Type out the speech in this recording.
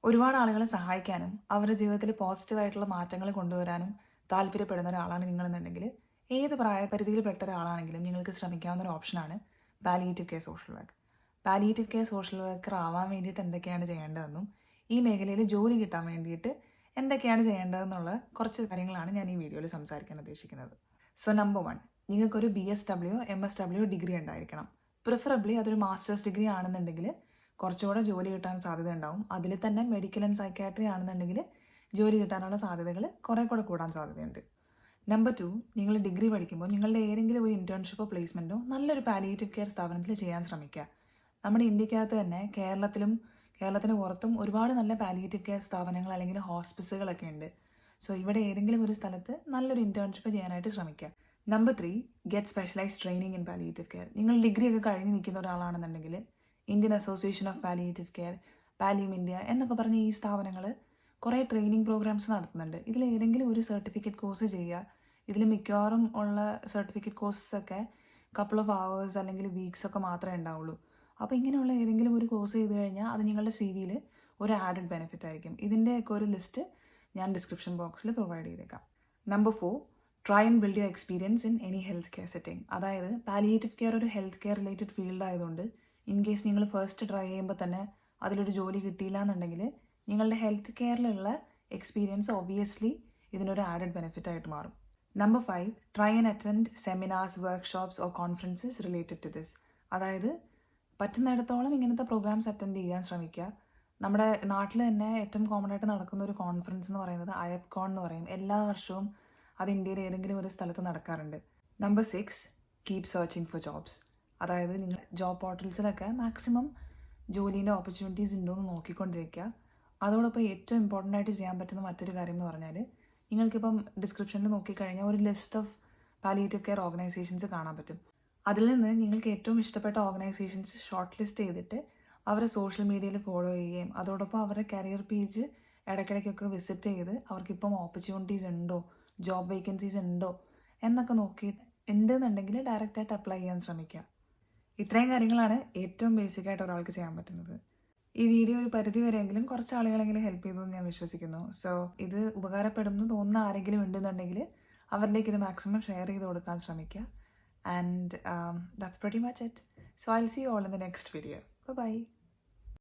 ഒരുപാട് ആളുകളെ സഹായിക്കാനും അവരുടെ ജീവിതത്തിൽ പോസിറ്റീവായിട്ടുള്ള മാറ്റങ്ങൾ കൊണ്ടുവരാനും താല്പര്യപ്പെടുന്ന ഒരാളാണ് നിങ്ങളെന്നുണ്ടെങ്കിൽ ഏത് പ്രായപരിധിയിൽപ്പെട്ട ഒരാളാണെങ്കിലും നിങ്ങൾക്ക് ശ്രമിക്കാവുന്ന ഒരു ഓപ്ഷനാണ് palliative care social work. Palliative care social worker ആവാൻ വേണ്ടിയിട്ട് എന്തൊക്കെയാണ് ചെയ്യേണ്ടതെന്നും ഈ മേഖലയിൽ ജോലി കിട്ടാൻ വേണ്ടിയിട്ട് എന്തൊക്കെയാണ് ചെയ്യേണ്ടതെന്നുള്ള കുറച്ച് കാര്യങ്ങളാണ് ഞാൻ ഈ വീഡിയോയിൽ സംസാരിക്കാൻ ഉദ്ദേശിക്കുന്നത്. സോ നമ്പർ 1, നിങ്ങൾക്കൊരു BSW MSW ഡിഗ്രി ഉണ്ടായിരിക്കണം. പ്രിഫറബിളി അതൊരു മാസ്റ്റേഴ്സ് ഡിഗ്രി ആണെന്നുണ്ടെങ്കിൽ കുറച്ചുകൂടെ ജോലി കിട്ടാൻ സാധ്യത ഉണ്ടാവും. അതിൽ തന്നെ മെഡിക്കൽ ആൻഡ് സൈക്കാട്രി ആണെന്നുണ്ടെങ്കിൽ ജോലി കിട്ടാനുള്ള സാധ്യതകൾ കുറേ കൂടെ കൂടാൻ സാധ്യതയുണ്ട്. നമ്പർ 2, നിങ്ങൾ ഡിഗ്രി പഠിക്കുമ്പോൾ നിങ്ങളുടെ ഏതെങ്കിലും ഒരു ഇൻറ്റേൺഷിപ്പോ പ്ലേസ്മെൻറ്റോ നല്ലൊരു പാലിയേറ്റീവ് കെയർ സ്ഥാപനത്തിൽ ചെയ്യാൻ ശ്രമിക്കുക. നമ്മുടെ ഇന്ത്യക്കകത്ത് തന്നെ കേരളത്തിന് പുറത്തും ഒരുപാട് നല്ല പാലിയേറ്റീവ് കെയർ സ്ഥാപനങ്ങൾ അല്ലെങ്കിൽ ഹോസ്പിസുകളൊക്കെ ഉണ്ട്. സോ ഇവിടെ ഏതെങ്കിലും ഒരു സ്ഥലത്ത് നല്ലൊരു ഇൻറ്റേൺഷിപ്പ് ചെയ്യാനായിട്ട് ശ്രമിക്കുക. Number 3, get specialised training in palliative care. നിങ്ങൾ ഡിഗ്രി ഒക്കെ കഴിഞ്ഞ് നിൽക്കുന്ന ഒരാളാണെന്നുണ്ടെങ്കിൽ Indian association of palliative care, Pallium India എന്നൊക്കെ പറഞ്ഞ ഈ സ്ഥാപനങ്ങൾ കുറേ ട്രെയിനിങ് പ്രോഗ്രാംസ് നടത്തുന്നുണ്ട്. ഇതിൽ ഏതെങ്കിലും ഒരു സർട്ടിഫിക്കറ്റ് കോഴ്സ് ചെയ്യുക. ഇതിൽ മിക്കവാറും ഉള്ള സർട്ടിഫിക്കറ്റ് കോഴ്സൊക്കെ കപ്പിൾ ഓഫ് അവേഴ്സ് അല്ലെങ്കിൽ വീക്സ് ഒക്കെ മാത്രമേ ഉണ്ടാവുള്ളൂ. അപ്പോൾ ഇങ്ങനെയുള്ള ഏതെങ്കിലും ഒരു കോഴ്സ് ചെയ്ത് കഴിഞ്ഞാൽ അത് നിങ്ങളുടെ CV-യിൽ ഒരു ആഡഡ് ബെനിഫിറ്റ് ആയിരിക്കും. ഇതിൻ്റെയൊക്കെ ഒരു ലിസ്റ്റ് ഞാൻ ഡിസ്ക്രിപ്ഷൻ ബോക്സിൽ പ്രൊവൈഡ് ചെയ്തേക്കാം. Number 4, try and build your experience in any health care setting. അതായത് പാലിയേറ്റീവ് കെയർ ഒരു ഹെൽത്ത് കെയർ റിലേറ്റഡ് ഫീൽഡ് ആയതുകൊണ്ട് ഇൻ കേസ് നിങ്ങൾ ഫസ്റ്റ് ട്രൈ ചെയ്യുമ്പോൾ തന്നെ അതിലൊരു ജോലി കിട്ടിയില്ല എന്നുണ്ടെങ്കിൽ നിങ്ങളുടെ ഹെൽത്ത് കെയറിലുള്ള എക്സ്പീരിയൻസ് ഒബ്വിയസ്ലി ഇതിനൊരു ആഡഡ് ബെനിഫിറ്റ് ആയിട്ട് മാറും. Number 5, try and attend seminars, workshops or conferences related to this. അതായത് പറ്റുന്നിടത്തോളം ഇങ്ങനത്തെ പ്രോഗ്രാംസ് അറ്റൻഡ് ചെയ്യാൻ ശ്രമിക്കുക. നമ്മുടെ നാട്ടിൽ തന്നെ ഏറ്റവും കോമൺ ആയിട്ട് നടക്കുന്ന ഒരു കോൺഫറൻസ് എന്ന് പറയുന്നത് IAPCON എന്ന് പറയും. എല്ലാ വർഷവും അത് ഇന്ത്യയിൽ ഏതെങ്കിലും ഒരു സ്ഥലത്ത് നടക്കാറുണ്ട്. Number 6, keep searching for jobs. അതായത് നിങ്ങൾ ജോബ് പോർട്ടൽസിലൊക്കെ മാക്സിമം ജോലീൻ്റെ ഓപ്പർച്യൂണിറ്റീസ് ഉണ്ടോ എന്ന് നോക്കിക്കൊണ്ടിരിക്കുക. അതോടൊപ്പം ഏറ്റവും ഇമ്പോർട്ടൻ്റ് ആയിട്ട് ചെയ്യാൻ പറ്റുന്ന മറ്റൊരു കാര്യം എന്ന് പറഞ്ഞാൽ നിങ്ങൾക്കിപ്പം ഡിസ്ക്രിപ്ഷനിൽ നോക്കിക്കഴിഞ്ഞാൽ ഒരു list of palliative care organisations കാണാൻ പറ്റും. അതിൽ നിന്ന് നിങ്ങൾക്ക് ഏറ്റവും ഇഷ്ടപ്പെട്ട ഓർഗനൈസേഷൻസ് ഷോർട്ട് ലിസ്റ്റ് ചെയ്തിട്ട് അവരെ സോഷ്യൽ മീഡിയയിൽ ഫോളോ ചെയ്യുകയും അതോടൊപ്പം അവരുടെ കരിയർ പേജ് ഇടയ്ക്കിടയ്ക്കൊക്കെ വിസിറ്റ് ചെയ്ത് അവർക്കിപ്പം ഓപ്പർച്യൂണിറ്റീസ് ഉണ്ടോ, ജോബ് വേക്കൻസീസ് ഉണ്ടോ എന്നൊക്കെ നോക്കിയിട്ട് ഉണ്ടെന്നുണ്ടെങ്കിൽ ഡയറക്റ്റായിട്ട് അപ്ലൈ ചെയ്യാൻ ശ്രമിക്കുക. ഇത്രയും കാര്യങ്ങളാണ് ഏറ്റവും ബേസിക്കായിട്ട് ഒരാൾക്ക് ചെയ്യാൻ പറ്റുന്നത്. ഈ വീഡിയോ ഒരു പരിധി വരെയെങ്കിലും കുറച്ച് ആളുകളെങ്കിലും ഹെൽപ്പ് ചെയ്തു എന്ന് ഞാൻ വിശ്വസിക്കുന്നു. സോ ഇത് ഉപകാരപ്പെടുമെന്ന് തോന്നുന്ന ആരെങ്കിലും ഉണ്ടെന്നുണ്ടെങ്കിൽ അവരിലേക്ക് ഇത് മാക്സിമം ഷെയർ ചെയ്ത് കൊടുക്കാൻ ശ്രമിക്കുക. And that's pretty much it. So I'll see you all in the next video. Bye-bye.